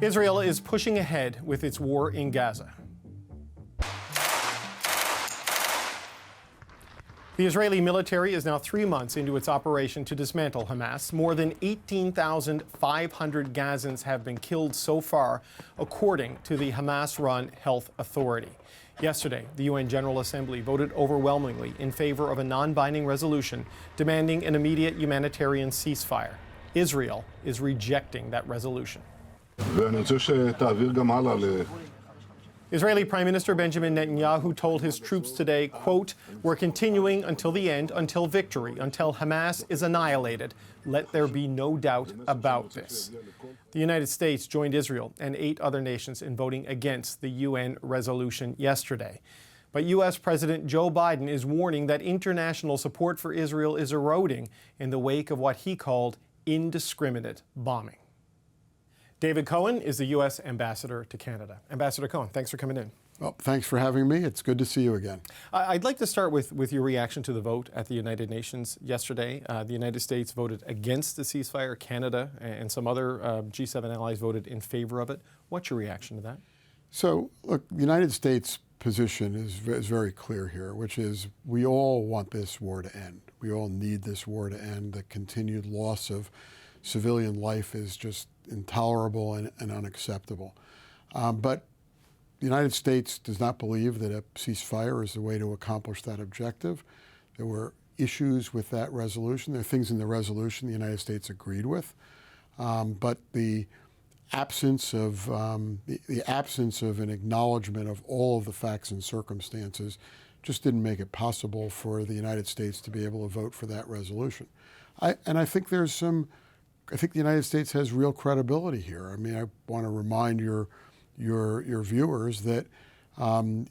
Israel is pushing ahead with its war in Gaza. The Israeli military is now 3 months into its operation to dismantle Hamas. More than 18,500 Gazans have been killed so far, according to the Hamas-run Health Authority. Yesterday, the UN General Assembly voted overwhelmingly in favor of a non-binding resolution demanding an immediate humanitarian ceasefire. Israel is rejecting that resolution. Israeli Prime Minister Benjamin Netanyahu told his troops today, quote, "We're continuing until the end, until victory, until Hamas is annihilated. Let there be no doubt about this." The United States joined Israel and 8 other nations in voting against the UN resolution yesterday. But U.S. President Joe Biden is warning that international support for Israel is eroding in the wake of what he called indiscriminate bombing. David Cohen is the U.S. ambassador to Canada. Ambassador Cohen, thanks for coming in. Well, thanks for having me. It's good to see you again. I'd like to start with your reaction to the vote at the United Nations yesterday. The United States voted against the ceasefire. Canada and some other G7 allies voted in favor of it. What's your reaction to that? So, look, the United States' position is very clear here, which is we all want this war to end. We all need this war to end. The continued loss of civilian life is just intolerable and unacceptable. But the United States does not believe that a ceasefire is the way to accomplish that objective. There were issues with that resolution. There are things in the resolution the United States agreed with, but the absence of an acknowledgement of all of the facts and circumstances just didn't make it possible for the United States to be able to vote for that resolution. I think the United States has real credibility here. I mean, I want to remind your viewers that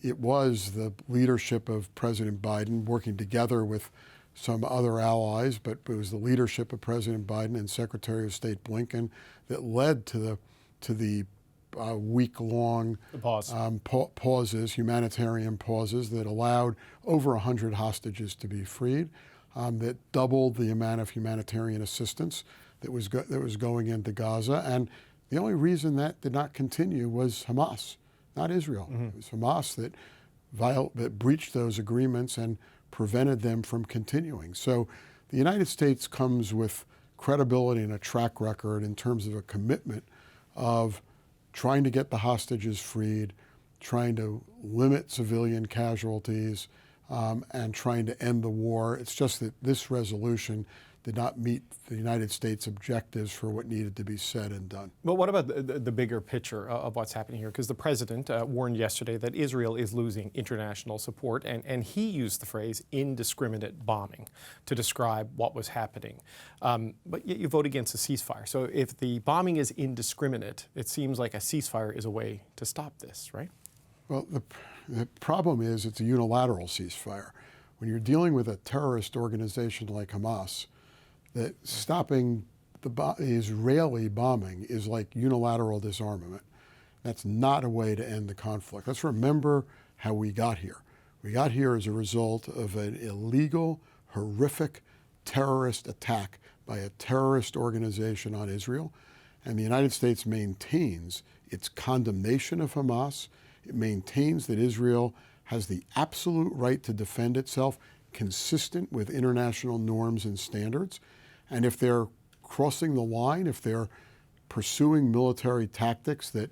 it was the leadership of President Biden working together with some other allies, but it was the leadership of President Biden and Secretary of State Blinken that led to the week-long pauses, humanitarian pauses that allowed over 100 hostages to be freed, that doubled the amount of humanitarian assistance that was going into Gaza. And the only reason that did not continue was Hamas, not Israel. Mm-hmm. It was Hamas that breached those agreements and prevented them from continuing. So the United States comes with credibility and a track record in terms of a commitment of trying to get the hostages freed, trying to limit civilian casualties, and trying to end the war. It's just that this resolution did not meet the United States objectives for what needed to be said and done. But what about the bigger picture of what's happening here? Because the president warned yesterday that Israel is losing international support, and he used the phrase indiscriminate bombing to describe what was happening. But yet you vote against a ceasefire. So if the bombing is indiscriminate, it seems like a ceasefire is a way to stop this, right? Well, the problem is it's a unilateral ceasefire. When you're dealing with a terrorist organization like Hamas, that stopping the Israeli bombing is like unilateral disarmament. That's not a way to end the conflict. Let's remember how we got here. We got here as a result of an illegal, horrific terrorist attack by a terrorist organization on Israel. And the United States maintains its condemnation of Hamas. It maintains that Israel has the absolute right to defend itself, consistent with international norms and standards. And if they're crossing the line, if they're pursuing military tactics that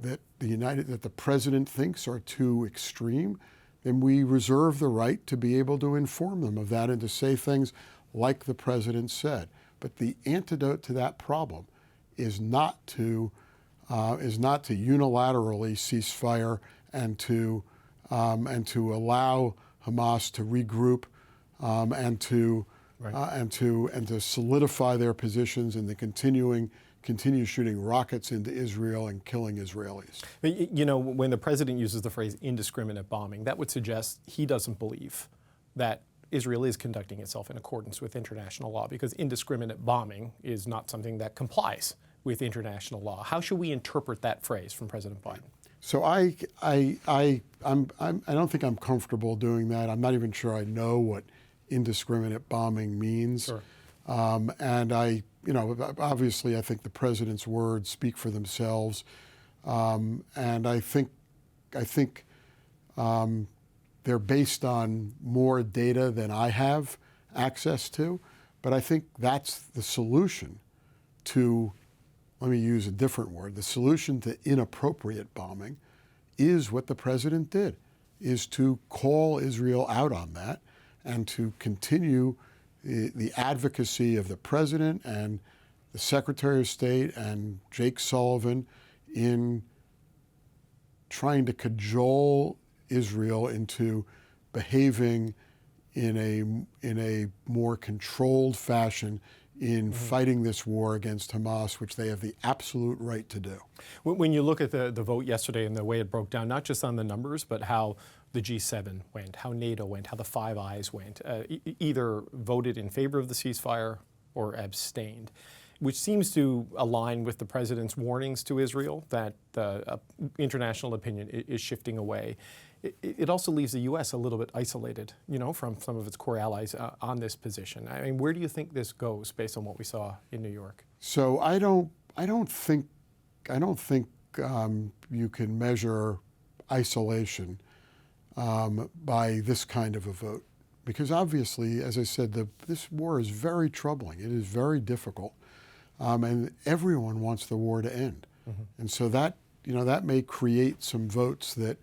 the president thinks are too extreme, then we reserve the right to be able to inform them of that and to say things like the president said. But the antidote to that problem is not to unilaterally cease fire and to allow Hamas to regroup and to solidify their positions and continue shooting rockets into Israel and killing Israelis. You know, when the president uses the phrase indiscriminate bombing, that would suggest he doesn't believe that Israel is conducting itself in accordance with international law, because indiscriminate bombing is not something that complies with international law. How should we interpret that phrase from President Biden? So I don't think I'm comfortable doing that. I'm not even sure I know what indiscriminate bombing means. Sure. And I obviously I think the president's words speak for themselves. And I think they're based on more data than I have access to. But I think that's the solution to, let me use a different word, the solution to inappropriate bombing is what the president did, is to call Israel out on that and to continue the advocacy of the president and the Secretary of State and Jake Sullivan in trying to cajole Israel into behaving in a more controlled fashion in fighting this war against Hamas, which they have the absolute right to do. When you look at the vote yesterday and the way it broke down, not just on the numbers, but how the G7 went, how NATO went, how the Five Eyes went, either voted in favor of the ceasefire or abstained, which seems to align with the president's warnings to Israel that international opinion is shifting away. It also leaves the U.S. a little bit isolated, from some of its core allies on this position. I mean, where do you think this goes based on what we saw in New York? So I don't think you can measure isolation by this kind of a vote, because obviously, as I said, this war is very troubling. It is very difficult, and everyone wants the war to end. And so that may create some votes that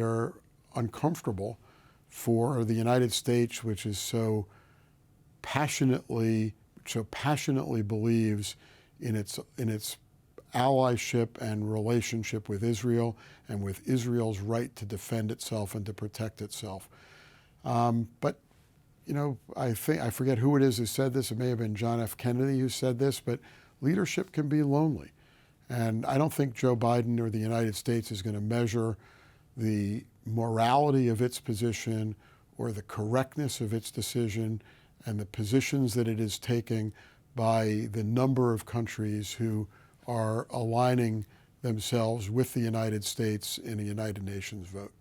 are uncomfortable for the United States, which is so passionately believes in its allyship and relationship with Israel and with Israel's right to defend itself and to protect itself. But I forget who it is who said this. It may have been John F. Kennedy who said this, but leadership can be lonely. And I don't think Joe Biden or the United States is going to measure the morality of its position or the correctness of its decision and the positions that it is taking by the number of countries who are aligning themselves with the United States in a United Nations vote.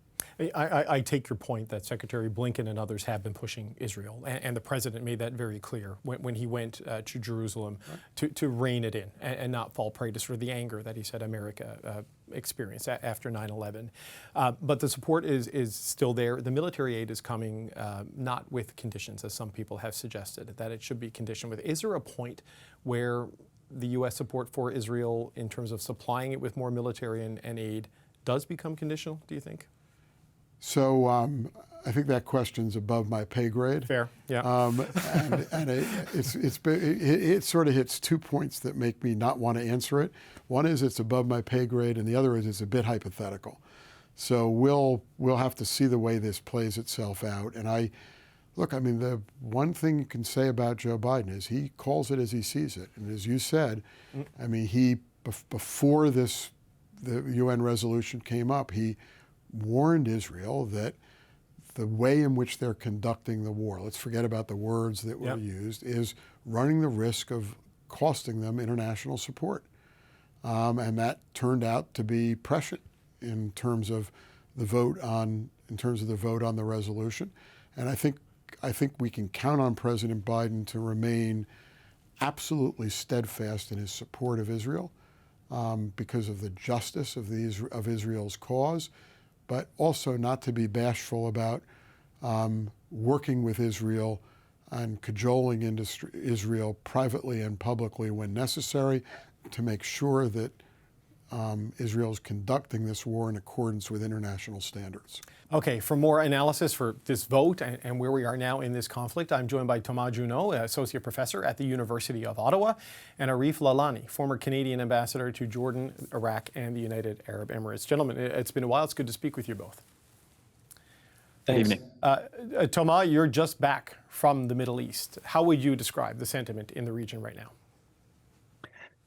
I take your point that Secretary Blinken and others have been pushing Israel, and the president made that very clear when he went to Jerusalem to rein it in and not fall prey to sort of the anger that he said America experienced after 9/11. But the support is still there. The military aid is coming not with conditions, as some people have suggested, that it should be conditioned with. Is there a point where the U.S. support for Israel in terms of supplying it with more military and aid does become conditional, do you think? So I think that question's above my pay grade. Fair, yeah. And it sort of hits 2 points that make me not want to answer it. One is it's above my pay grade, and the other is it's a bit hypothetical. So we'll have to see the way this plays itself out. And the one thing you can say about Joe Biden is he calls it as he sees it. And as you said, before the UN resolution came up, he warned Israel that the way in which they're conducting the war, let's forget about the words that were used, is running the risk of costing them international support. And that turned out to be prescient in terms of the vote on the resolution. And I think we can count on President Biden to remain absolutely steadfast in his support of Israel because of the justice of Israel's cause, but also not to be bashful about working with Israel and cajoling Israel privately and publicly when necessary to make sure that Israel is conducting this war in accordance with international standards. Okay, for more analysis for this vote and where we are now in this conflict, I'm joined by Thomas Juneau, Associate Professor at the University of Ottawa, and Arif Lalani, former Canadian Ambassador to Jordan, Iraq, and the United Arab Emirates. Gentlemen, it's been a while. It's good to speak with you both. Thanks. Good evening. Thomas, you're just back from the Middle East. How would you describe the sentiment in the region right now?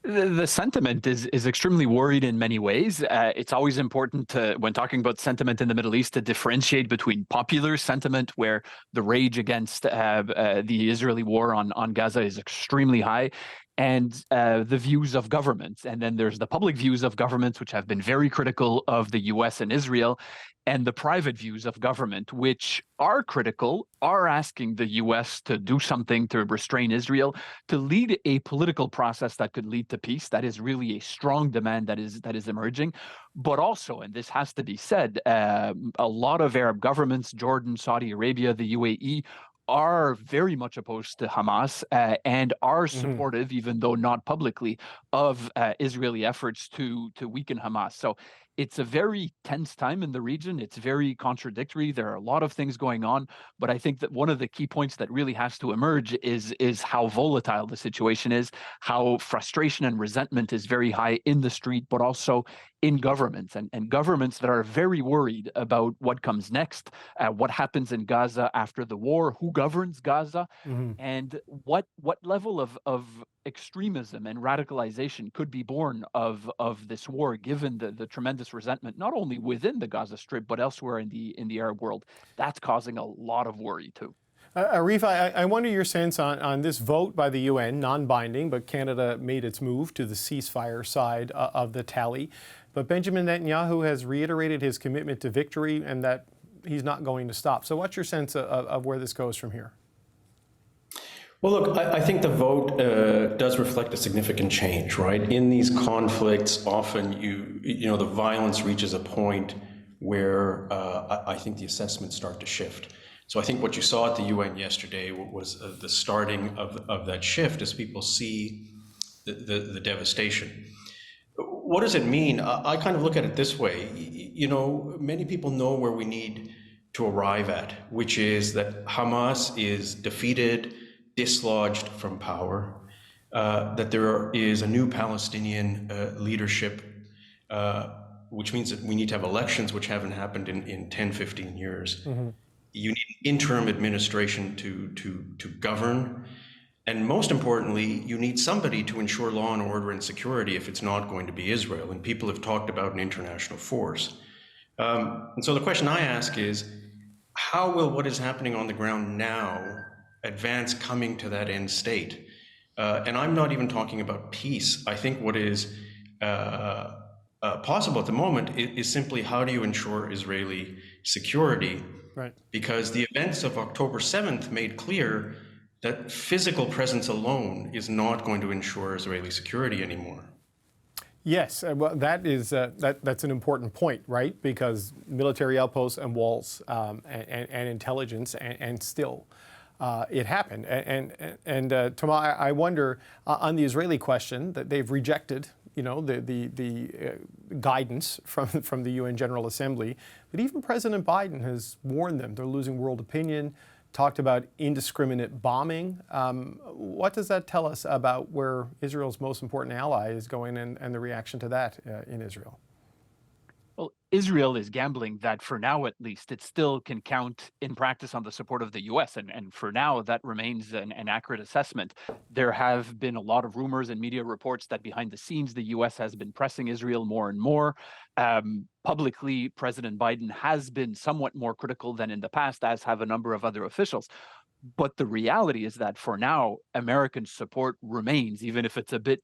The sentiment is extremely worried in many ways. It's always important to, when talking about sentiment in the Middle East, to differentiate between popular sentiment, where the rage against the Israeli war on Gaza is extremely high, and the views of governments. And then there's the public views of governments, which have been very critical of the US and Israel, and the private views of government, which are critical, are asking the US to do something to restrain Israel, to lead a political process that could lead to peace. That is really a strong demand that is emerging. But also, and this has to be said, a lot of Arab governments, Jordan, Saudi Arabia, the UAE, are very much opposed to Hamas and are supportive, even though not publicly, of Israeli efforts to weaken Hamas. So it's a very tense time in the region. It's very contradictory. There are a lot of things going on, but I think that one of the key points that really has to emerge is how volatile the situation is, how frustration and resentment is very high in the street, but also in governments, and governments that are very worried about what comes next, what happens in Gaza after the war, who governs Gaza, and what level of extremism and radicalization could be born of this war, given the tremendous resentment, not only within the Gaza Strip, but elsewhere in the Arab world. That's causing a lot of worry too. Arif, I wonder your sense on this vote by the UN, non-binding, but Canada made its move to the ceasefire side of the tally. But Benjamin Netanyahu has reiterated his commitment to victory and that he's not going to stop. So what's your sense of where this goes from here? Well, look, I think the vote does reflect a significant change, right? In these conflicts, often the violence reaches a point where I think the assessments start to shift. So I think what you saw at the UN yesterday was the starting of that shift as people see the devastation. What does it mean? I kind of look at it this way. Many people know where we need to arrive at, which is that Hamas is defeated, dislodged from power, that there is a new Palestinian leadership, which means that we need to have elections which haven't happened in 10, 15 years. You need an interim administration to govern. And most importantly, you need somebody to ensure law and order and security if it's not going to be Israel. And people have talked about an international force. And so the question I ask is, how will what is happening on the ground now advance coming to that end state? And I'm not even talking about peace. I think what is possible at the moment is simply how do you ensure Israeli security? Right. Because the events of October 7th made clear that physical presence alone is not going to ensure Israeli security anymore. Yes, well, that's an important point, right? Because military outposts and walls and intelligence and still it happened. And Thomas, I wonder on the Israeli question that they've rejected, the guidance from the UN General Assembly, but even President Biden has warned them they're losing world opinion, talked about indiscriminate bombing. What does that tell us about where Israel's most important ally is going and the reaction to that in Israel? Well, Israel is gambling that for now, at least, it still can count in practice on the support of the US. And for now, that remains an accurate assessment. There have been a lot of rumors and media reports that behind the scenes, the US has been pressing Israel more and more. Publicly, President Biden has been somewhat more critical than in the past, as have a number of other officials. But the reality is that for now, American support remains, even if it's a bit,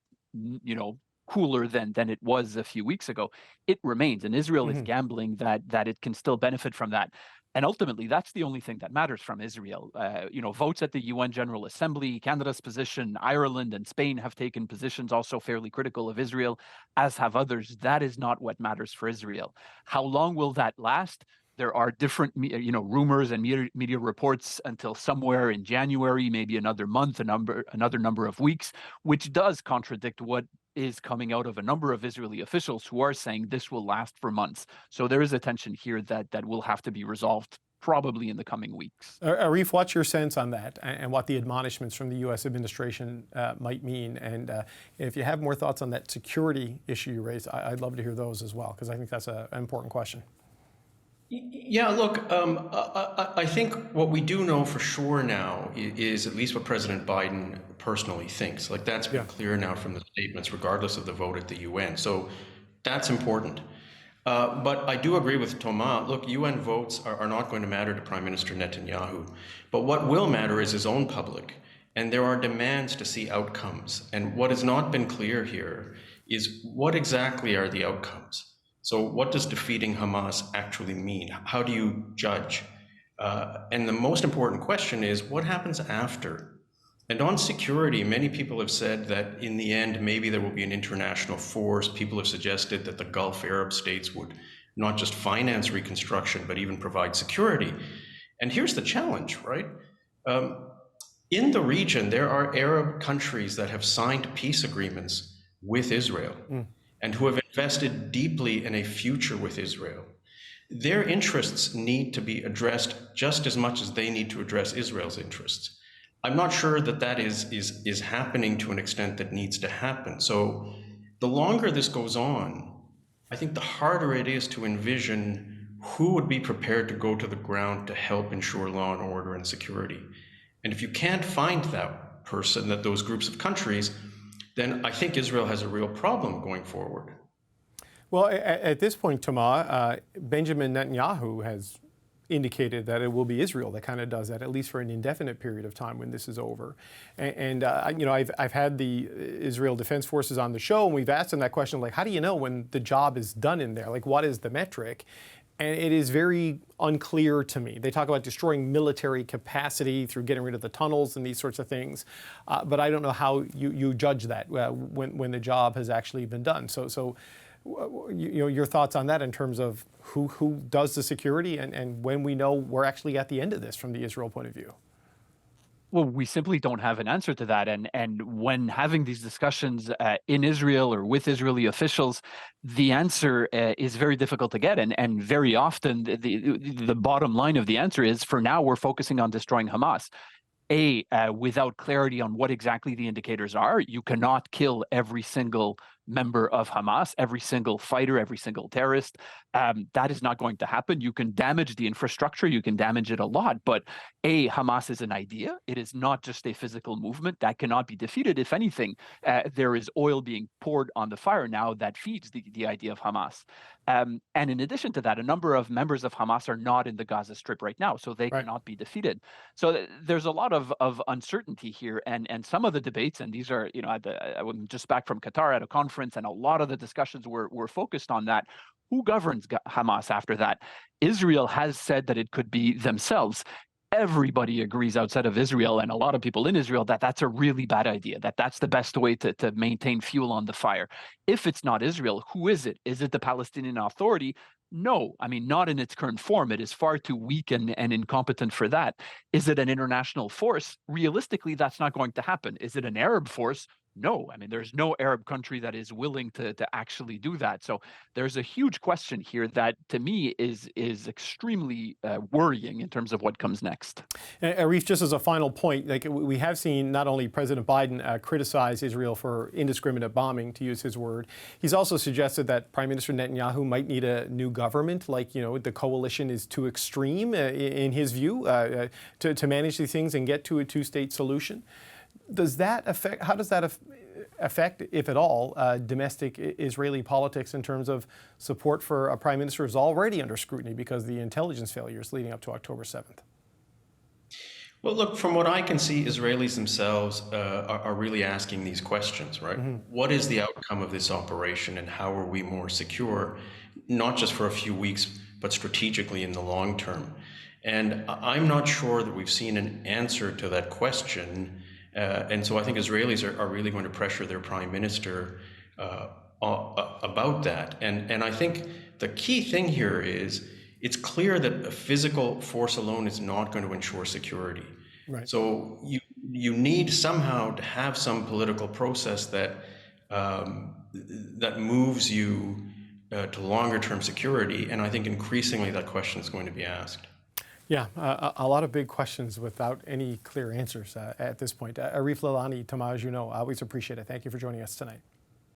cooler than it was a few weeks ago. It remains, and Israel is gambling that it can still benefit from that. And ultimately, that's the only thing that matters from Israel. Votes at the UN General Assembly, Canada's position, Ireland and Spain have taken positions also fairly critical of Israel, as have others. That is not what matters for Israel. How long will that last? There are different, rumors and media reports until somewhere in January, maybe another month, another number of weeks, which does contradict what is coming out of a number of Israeli officials who are saying this will last for months. So there is a tension here that will have to be resolved probably in the coming weeks. Arif, what's your sense on that and what the admonishments from the U.S. administration might mean? And if you have more thoughts on that security issue you raised, I'd love to hear those as well, because I think that's an important question. Yeah, look, I think what we do know for sure now is at least what President Biden personally thinks. Like that's been clear now from the statements, regardless of the vote at the UN. So that's important. But I do agree with Thomas. Look, UN votes are not going to matter to Prime Minister Netanyahu. But what will matter is his own public and there are demands to see outcomes. And what has not been clear here is what exactly are the outcomes? So what does defeating Hamas actually mean? How do you judge? And the most important question is, what happens after? And on security, many people have said that in the end, maybe there will be an international force. People have suggested that the Gulf Arab states would not just finance reconstruction, but even provide security. And here's the challenge, right? In the region, there are Arab countries that have signed peace agreements with Israel and who have invested deeply in a future with Israel. Their interests need to be addressed just as much as they need to address Israel's interests. I'm not sure that that is happening to an extent that needs to happen. So the longer this goes on, I think the harder it is to envision who would be prepared to go to the ground to help ensure law and order and security. And if you can't find that person, those groups of countries, then I think Israel has a real problem going forward. Well, at this point, Tamar, Benjamin Netanyahu has indicated that it will be Israel that kind of does that, at least for an indefinite period of time when this is over. And you know, I've had the Israel Defense Forces on the show, and we've asked them that question, like, how do you know when the job is done in there? Like, what is the metric? And it is very unclear to me. They talk about destroying military capacity through getting rid of the tunnels and these sorts of things. But I don't know how you judge that when the job has actually been done. So you know, your thoughts on that in terms of who does the security and when we know we're actually at the end of this from the Israel point of view. Well, we simply don't have an answer to that. And when having these discussions in Israel or with Israeli officials, the answer is very difficult to get. And very often the bottom line of the answer is, for now, we're focusing on destroying Hamas. Without clarity on what exactly the indicators are, you cannot kill every single member of Hamas, every single fighter, every single terrorist. That is not going to happen. You can damage the infrastructure, you can damage it a lot, but Hamas is an idea. It is not just a physical movement that cannot be defeated. If anything, there is oil being poured on the fire now that feeds the idea of Hamas. And in addition to that, a number of members of Hamas are not in the Gaza Strip right now, so they cannot be defeated. So there's a lot of uncertainty here, and some of the debates, and these are, you know, I was just back from Qatar at a conference, and a lot of the discussions were focused on that. Who governs Hamas after that? Israel has said that it could be themselves. Everybody agrees outside of Israel, and a lot of people in Israel, that that's a really bad idea, that that's the best way to maintain fuel on the fire. If it's not Israel, who is it? Is it the Palestinian Authority? No, I mean, not in its current form. It is far too weak and incompetent for that. Is it an international force? Realistically, that's not going to happen. Is it an Arab force? No, I mean, there's no Arab country that is willing to actually do that. So there's a huge question here that, to me, is extremely worrying in terms of what comes next. Arif, just as a final point, like, we have seen not only President Biden criticize Israel for indiscriminate bombing, to use his word, he's also suggested that Prime Minister Netanyahu might need a new government, like, you know, the coalition is too extreme, in his view, to manage these things and get to a two-state solution. Does that affect, how does that affect, if at all, domestic Israeli politics in terms of support for a prime minister who's already under scrutiny because of the intelligence failures leading up to October 7th? Well, look, from what I can see, Israelis themselves are really asking these questions, right? Mm-hmm. What is the outcome of this operation, and how are we more secure, not just for a few weeks, but strategically in the long term? And I'm not sure that we've seen an answer to that question. And so I think Israelis are really going to pressure their prime minister about that. And I think the key thing here is, it's clear that a physical force alone is not going to ensure security. Right. So you need somehow to have some political process that that moves you to longer term security. And I think increasingly that question is going to be asked. Yeah, a lot of big questions without any clear answers at this point. Arif, Lalani, Juneau, I always appreciate it. Thank you for joining us tonight.